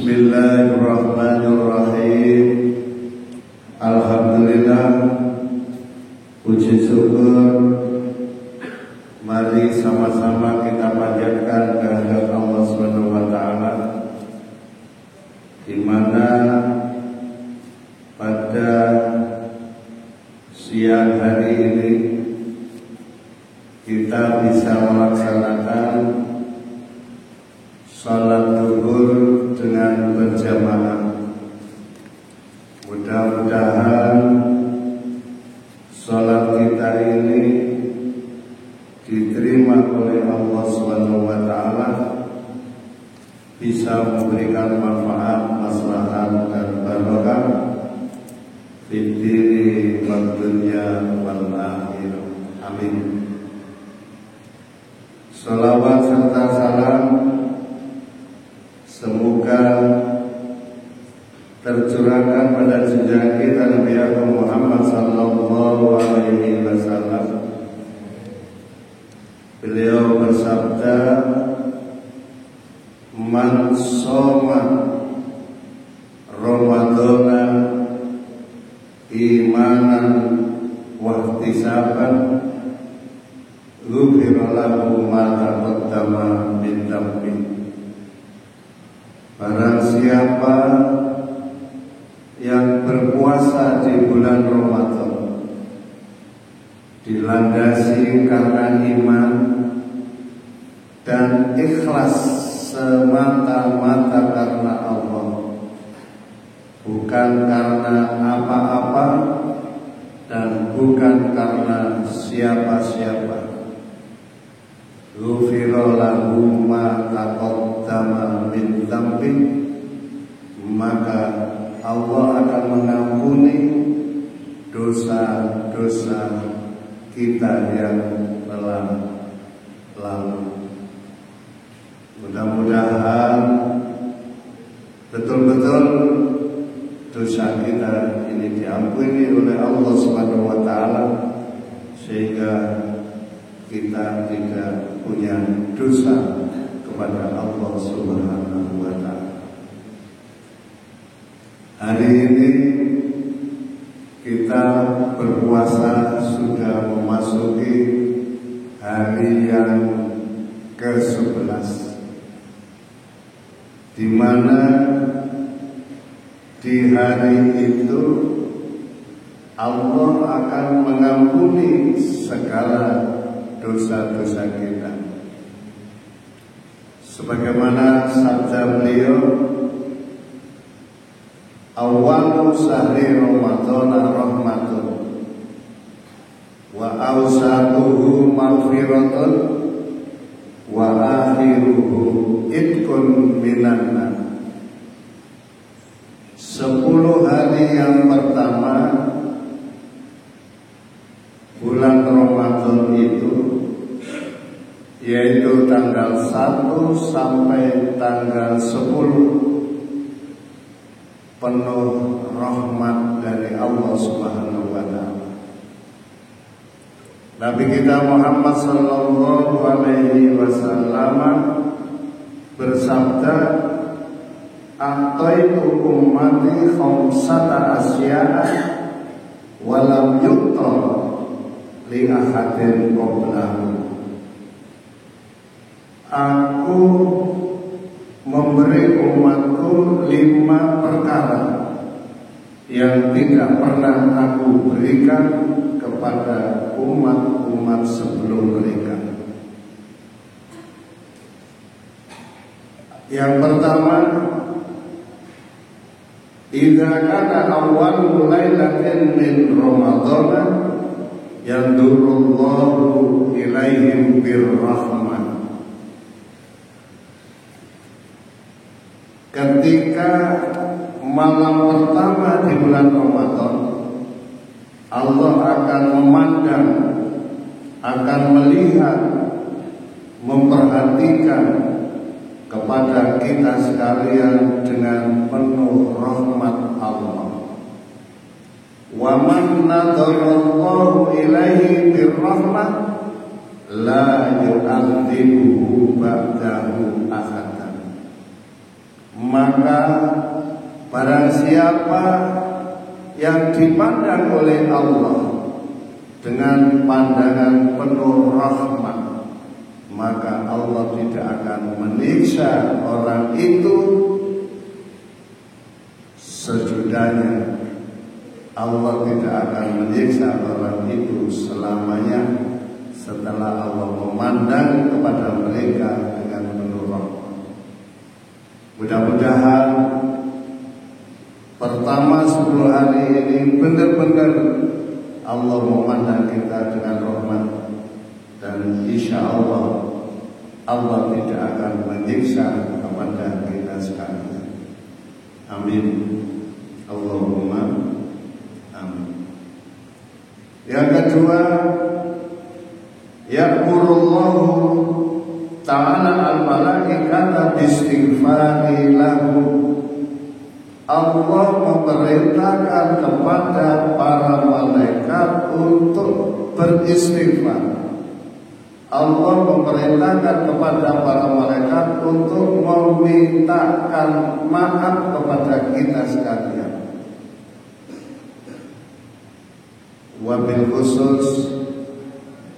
Bismillahirrahmanirrahim. Alhamdulillah, puji syukur mari sama-sama kita panjatkan kehadirat Allah Subhanahu wa taala, di mana pada siang hari ini kita bisa melaksanakan salat zuhur dengan berjamaah. Mudah-mudahan salat kita ini diterima oleh Allah Subhanahu wa taala, bisa memberikan manfaat, maslahat dan barokah fid dini wad dunya wal akhirah. Amin. Salawat serta salam semoga tercurahkan pada junjungan kita Nabi Muhammad sallallahu alaihi wasallam. Beliau bersabda, "Man shoma Ramadhana imanan wa ihtisaban ghufira lahu ma taqaddama min dhanbihi." Barang siapa yang berpuasa di bulan Ramadan dilandasi karena iman dan ikhlas semata-mata karena Allah, bukan karena apa-apa dan bukan karena siapa-siapa, ghufira lahu ma taqaddama min dhanbi, maka Allah akan mengampuni dosa-dosa kita yang telah lalu. Mudah-mudahan betul-betul dosa kita ini diampuni oleh Allah Subhanahu wa taala, sehingga kita tidak punya dosa kepada Allah Subhanahu wa taala. Hari ini kita berpuasa sudah memasuki hari yang ke-11, di mana di hari itu Allah akan mengampuni segala dosa-dosa kita. Sebagaimana sabda beliau, "Awwalu sahri Ramadan rahmatun wa awsatuhu maghfiratun wa akhiruhu itqun minan nar." 10 hari yang pertama bulan Ramadan itu, yaitu tanggal 1 sampai tanggal 10, penuh rahmat dari Allah Subhanahu wa taala. Nabi kita Muhammad sallallahu alaihi wasallam bersabda, "A'taitu ummati khamsata asya'a wa lam yu'ta li ahadin qablahu." Aku memberi umatku 5 perkara yang tidak pernah aku berikan kepada umat-umat sebelum mereka. Yang pertama, idza kana awwalul lailatin min Ramadhan yandurullahu ilaihim birrahmah. Ketika malam pertama di bulan Ramadan, Allah akan memandang, akan melihat, memperhatikan kepada kita sekalian dengan penuh rahmat Allah. Wa man nadarallahu ilaihi birrahmah la yu'adzibuhu ba'dahu ahadan. maka barang siapa yang dipandang oleh Allah dengan pandangan penuh rahmat, maka Allah tidak akan menyiksa orang itu sesudahnya. Allah tidak akan menyiksa orang itu selamanya setelah Allah memandang kepada mereka dengan penuh rahmat. Mudah-mudahan pertama 10 hari ini benar-benar Allah memandang kita dengan rahmat, dan insya Allah Allah tidak akan menyiksa kepada kita sekalian. Amin. Allahumma amin. Yang kedua, ya'murullahu ta'ala al-malaikata bistighfari lahu. Allah memerintahkan kepada para malaikat untuk beristighfar. Allah memerintahkan kepada para malaikat untuk memintakan maaf kepada kita sekalian. Wabil khusus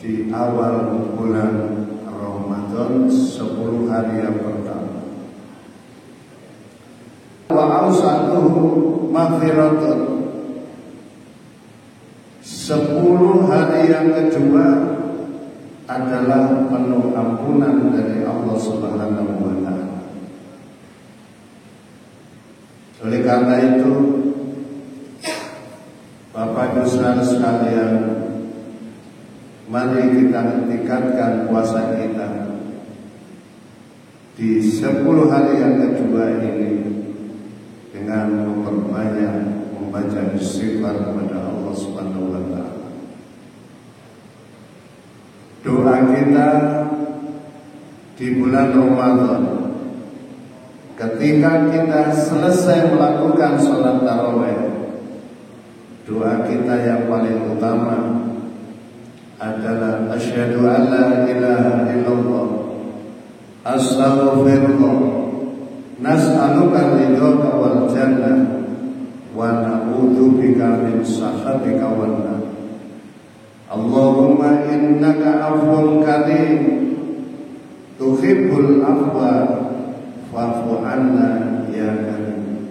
di awal bulan Ramadan 10 hari yang pertama. Wa ausatuhu maghfiratun. 10 hari yang kedua adalah penuh ampunan dari Allah Subhanahu wa ta'ala. Oleh karena itu, Bapak Ibu saudara sekalian, mari kita tingkatkan puasa kita di 10 hari yang kedua ini dengan memperbanyak membaca istighfar kepada Allah Subhanahu wa ta'ala. Doa kita di bulan Ramadan, ketika kita selesai melakukan sholat tarawih, doa kita yang paling utama adalah asyhadu an la ilaha illallah, astaghfirullah, nas'aluka ridhaka wal jannah, wa na'udzubika min sakhatika wan nar. Allahumma innaka afuwwun karim tuhibbul afwa fa'fu anna ya karim.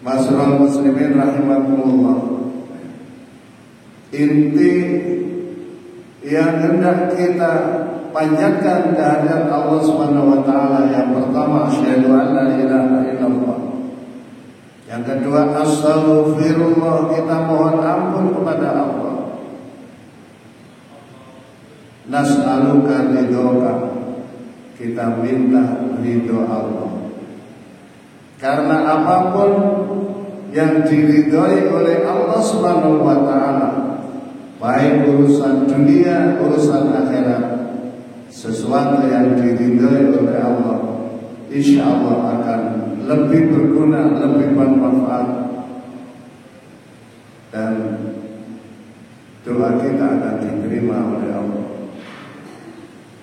Masyaallah muslimin rahimakumullah. Inti yang hendak kita panjatkan kehadirat Allah Subhanahu wa ta'ala yang pertama asyhadu an la ilaha illallah. Yang kedua astaghfirullah, kita mohon ampun kepada Allah. Nas'aluka ridhoka, kita minta ridho Allah. Karena apapun yang diridhoi oleh Allah Subhanahu wa ta'ala, baik urusan dunia, urusan akhirat, sesuatu yang diridhoi oleh Allah, insya Allah akan lebih berguna, lebih bermanfaat, dan doa kita akan diterima oleh Allah.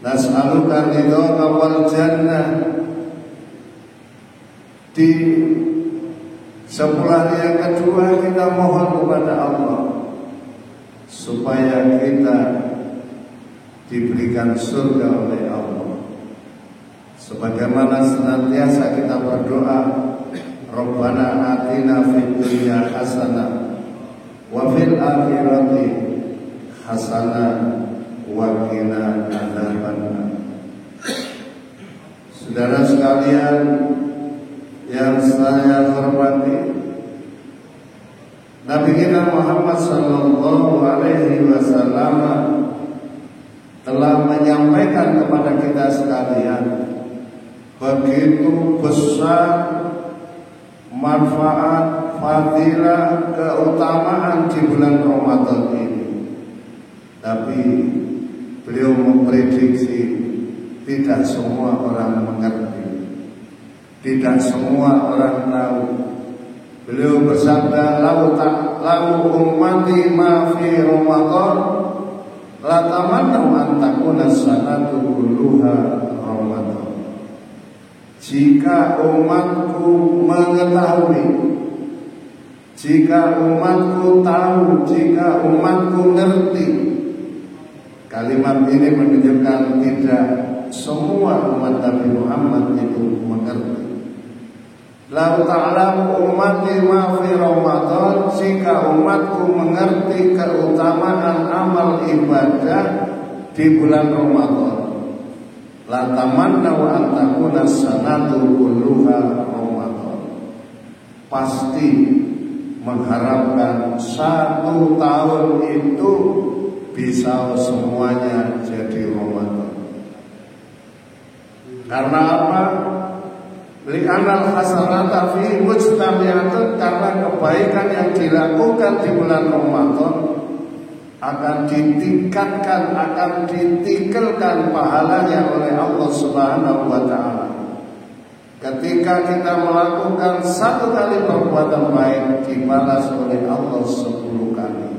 Nas'aluka ridhaka wal jannah. Di 10 hari yang kedua kita mohon kepada Allah supaya kita diberikan surga oleh Allah. Sebagaimana senantiasa kita berdoa, Rabbana atina fid dunya hasanah wa fil akhirati hasanah wa qina adzabannar. Saudara sekalian yang saya hormati, Nabi kita Muhammad sallallahu alaihi wasallam telah menyampaikan kepada kita sekalian begitu besar manfaat, fadilah, keutamaan di bulan Ramadan ini. Tapi beliau memprediksi tidak semua orang mengerti, tidak semua orang tahu. Beliau bersabda, lau ummati ma fi Ramadan la tamannu an takuna sanatu kulluha Ramadan. jika umatku mengetahui, jika umatku tahu, jika umatku ngerti. Kalimat ini menunjukkan tidak semua umat Nabi Muhammad itu mengerti. Lau ta'lamu ummati ma fi Ramadan, jika umatku mengerti keutamaan amal ibadah di bulan Ramadan, la tamanna wa an takuna sanatu kulluha Ramadan, pasti mengharapkan 1 tahun itu bisa semuanya jadi Ramadan. Karena apa? Li'anal hasanata fi mujtamiyatun, karena kebaikan yang dilakukan di bulan Ramadan akan ditingkatkan, akan ditikelkan pahalanya oleh Allah Subhanahu wa ta'ala. Ketika kita melakukan 1 kali perbuatan baik, dibalas oleh Allah 10 kali.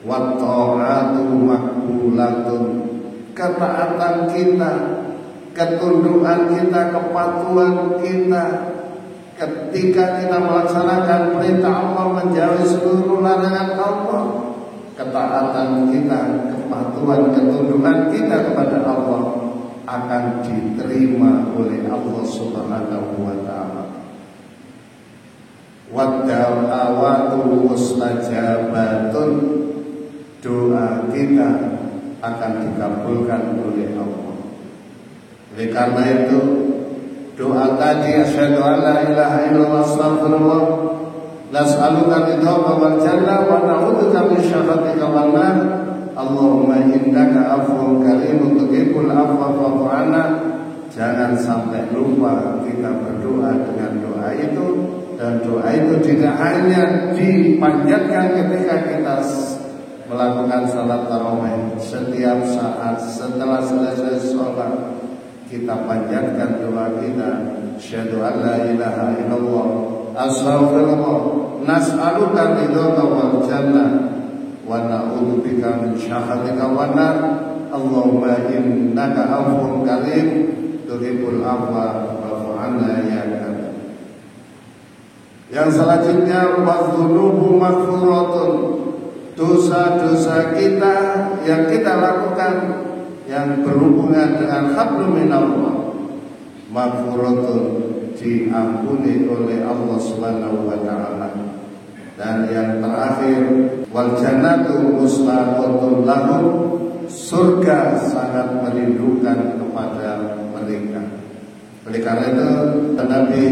Wa ta'atu maqbulatun, ketaatan kita, ketundukan kita, kepatuhan kita, ketika kita melaksanakan perintah Allah, menjauhi seluruh larangan Allah, ketaatan kita, kepatuhan, ketundukan kita kepada Allah akan diterima oleh Allah Subhanahu wa ta'ala. Wa da'awatu mustajabatun, doa kita akan dikabulkan oleh Allah. Oleh karena itu, doa tadi, asyhadu an la ilaha illallah astaghfirullah nas'aluka ridhaka wal jannah wa na'udzubika min syarrika wan nar, Allahumma innaka afuwwun karimun tuhibbul afwa fa'fu 'anna. Jangan sampai lupa kita berdoa dengan doa itu, dan doa itu tidak hanya dipanjatkan ketika kita melakukan salat tarawih. Setiap saat setelah selesai sholat, kita panjatkan doa kita, asyhadu an la ilaha illallah astaghfirullah nas'aluka ridhaka wal jannah wa na'udzubika min syarrika wan nar, Allahumma innaka afuwwun karim tuhibbul afwa fa'fu 'anna ya karim. Yang selanjutnya, wadzunubu maghfuratun, dosa-dosa kita yang kita lakukan yang berhubungan dengan hablum minallah, maghfuratun, diampuni oleh Allah Subhanahu wa ta'ala. Dan yang terakhir, wal jannatu mustaqatun lahum, surga sangat merindukan kepada mereka. Oleh karena itu, Nabi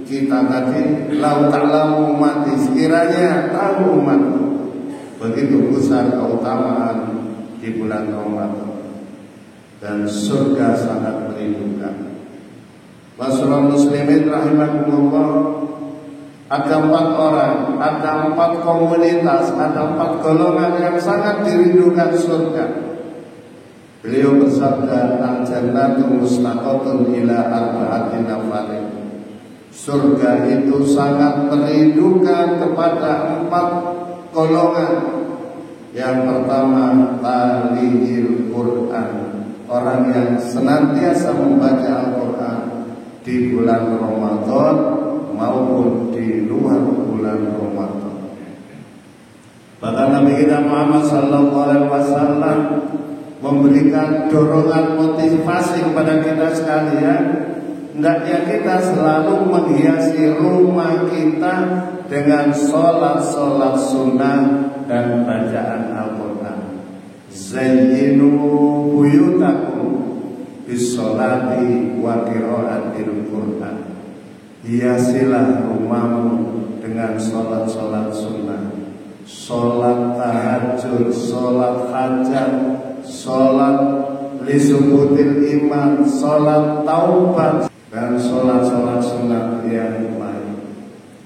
kita tadi, lau ta'lamu ummati, sekiranya tahu umatku begitu besar keutamaan di bulan Ramadan, dan surga sangat merindukan. Masyaallah muslimin rahimakumullah, ada 4 orang, ada 4 komunitas, ada 4 golongan yang sangat dirindukan surga. Beliau bersabda, al-jannatu mustaqatun ila arba'ati nafarin, surga itu sangat merindukan kepada 4 golongan. Yang pertama, taliyil Quran, orang yang senantiasa membaca Al-Quran di bulan Ramadan maupun di luar bulan Ramadan. Bahkan Nabi kita Muhammad sallallahu alaihi wasallam memberikan dorongan motivasi kepada kita sekalian, hendaknya kita selalu menghiasi rumah kita dengan sholat-sholat sunnah dan bacaan Al-Quran. Zayyinu buyutakum bisolati wa qiraatil Quran, hiasilah rumahmu dengan sholat-sholat sunnah, sholat tahajud, sholat hajat, sholat lisubutil iman, sholat taubat, dan sholat-sholat sunnah yang lain.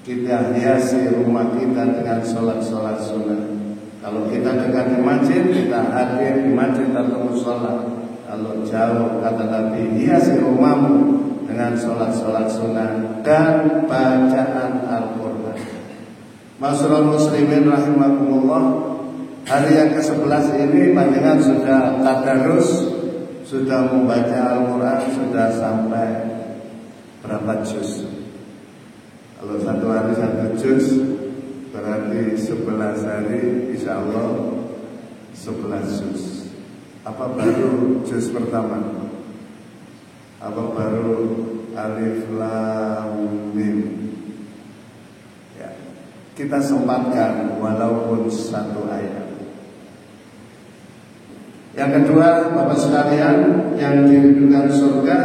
Kita hiasi rumah kita dengan sholat-sholat sunnah. Kalau kita dekat di masjid, kita hadir di masjid atau musola. Kalau jauh, kata Nabi, hiasi rumahmu dengan sholat-sholat sunnah dan bacaan Al-Quran. Masyaallah muslimin rahimakumullah, hari yang ke-11 ini panjenengan sudah tadarus, sudah membaca Al-Quran sudah sampai berapa juz? Kalau satu hari 1 juz berarti 11 hari insya Allah 11 juz. Apa baru juz pertama? Apa baru alif lam mim? Ya, kita sempatkan walaupun 1 ayat. Yang kedua, Bapak sekalian, yang dirindukan surga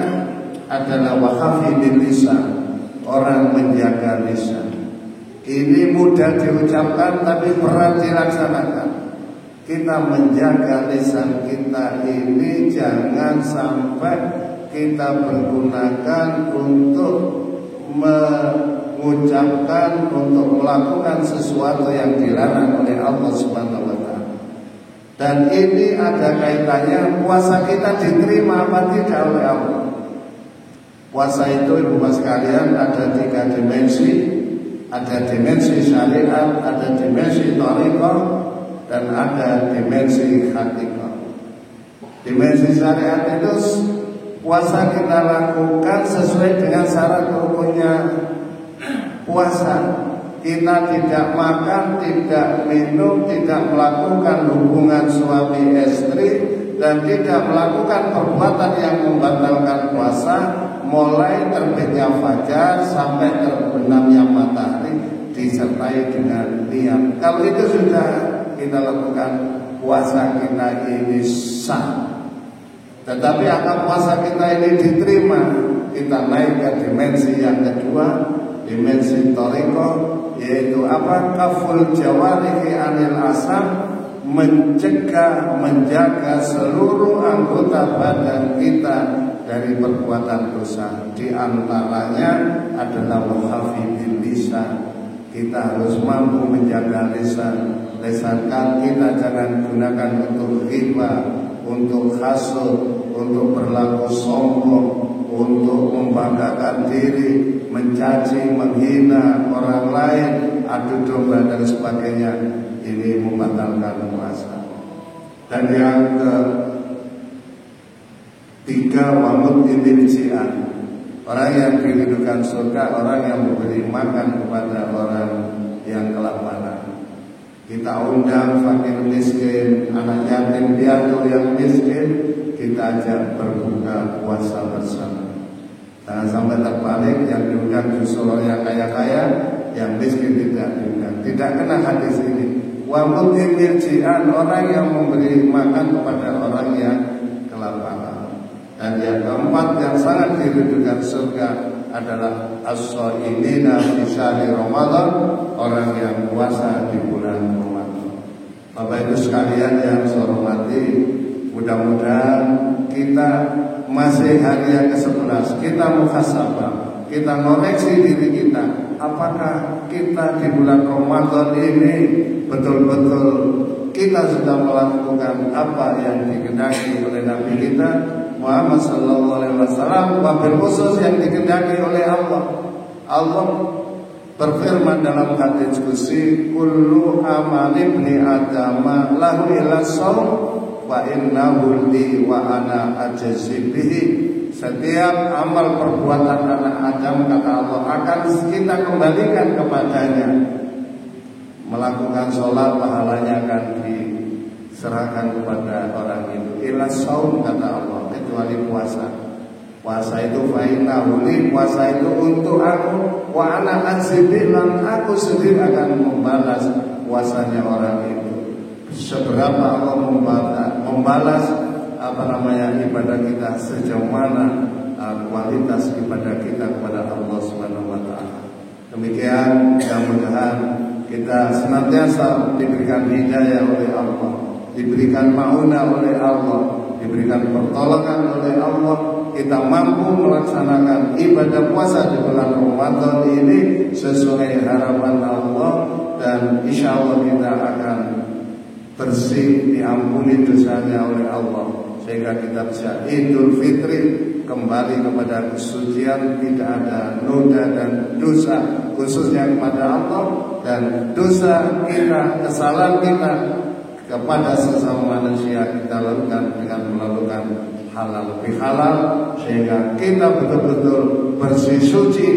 adalah wahafidil lisan, orang menjaga lisan. Ini mudah diucapkan tapi berat dilaksanakan. Kita menjaga lisan kita ini jangan sampai kita pergunakan untuk mengucapkan, untuk melakukan sesuatu yang dilarang oleh Allah Subhanahu wa Ta'ala. Dan ini ada kaitannya puasa kita diterima apa tidak oleh Allah. Puasa itu ibu bapak sekalian ada 3 dimensi. Ada dimensi syariat, ada dimensi thariqah, dan ada dimensi haqiqah. Dimensi syariat itu puasa kita lakukan sesuai dengan syarat rukunnya puasa. Kita tidak makan, tidak minum, tidak melakukan hubungan suami istri, dan tidak melakukan perbuatan yang membatalkan puasa mulai terbitnya fajar sampai terbenamnya matahari disertai dengan niat. Kalau itu sudah kita lakukan, puasa kita ini sah. Tetapi agar puasa kita ini diterima, kita naik ke dimensi yang kedua, dimensi thariqah, yaitu apa? Kaful jawarihi anil asam, mencegah, menjaga seluruh anggota badan kita dari perbuatan dosa. Di antaranya adalah wahafidil lisan. Kita harus mampu menjaga lisan. Lisan kita jangan gunakan untuk ghibah, untuk hasud, untuk berlaku sombong, untuk membanggakan diri, mencaci, menghina orang lain, adu domba dan sebagainya. Ini membatalkan puasa. Dan yang ketiga, wamut ililjian, orang yang dirindukan surga, orang yang memberi makan kepada orang yang kelaparan. Kita undang fakir miskin, anak yatim piatu yang miskin, kita ajak berbuka puasa bersama. Jangan sampai terbalik, yang diundang justru orang yang kaya-kaya, yang miskin tidak diundang. Tidak kena hadis ini. Wa mudhimil ji'an, orang yang memberi makan kepada orang yang kelaparan. Dan yang keempat yang sangat dirindukan surga adalah as-shaimina fi syahri Ramadan, orang yang puasa di bulan Ramadan. Bapak Ibu sekalian yang saya hormati, mudah-mudahan kita masih hari yang ke-11, kita muhasabah, kita ngoreksi diri kita. Apakah kita di bulan Ramadan ini betul-betul kita sudah melakukan apa yang dikehendaki oleh Nabi kita Muhammad sallallahu alaihi wasallam, wabil khusus yang dikehendaki oleh Allah. Allah berfirman dalam hadis qudsi, kullu amali ibni adama lahu illa shaum wa innahu li wa ana ajzi bihi. Setiap amal perbuatan anak Adam, kata Allah, akan kita kembalikan kepadanya. Melakukan sholat pahalanya akan diserahkan kepada orang itu. Illa shaum, kata Allah, kecuali puasa. Puasa itu fa'innahu li, puasa itu untuk aku, wa ana ajzi bihi, aku sendiri akan membalas puasanya orang itu. Seberapa Allah membalas ibadah kita, sejauh mana kualitas ibadah kita kepada Allah Subhanahu wa Ta'ala. Demikian, mudah-mudahan kita senantiasa diberikan hidayah oleh Allah, diberikan ma'unah oleh Allah, diberikan pertolongan oleh Allah. Kita mampu melaksanakan ibadah puasa di bulan Ramadan ini sesuai harapan Allah, dan insya Allah kita akan bersih, diampuni dosanya oleh Allah, sehingga kita bisa Idul Fitri kembali kepada kesucian, tidak ada noda dan dosa, khususnya kepada Allah, dan dosa kita, kesalahan kita kepada sesama manusia kita lakukan dengan melakukan halal bihalal, sehingga kita betul-betul bersih suci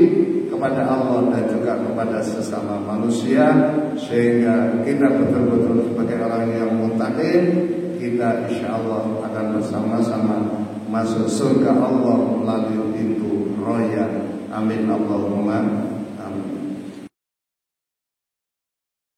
kepada Allah dan juga kepada sesama manusia, sehingga kita betul-betul sebagai orang yang muttaqin, kita insyaallah akan bersama-sama masuk surga Allah melalui pintu royan. Amin Allahumma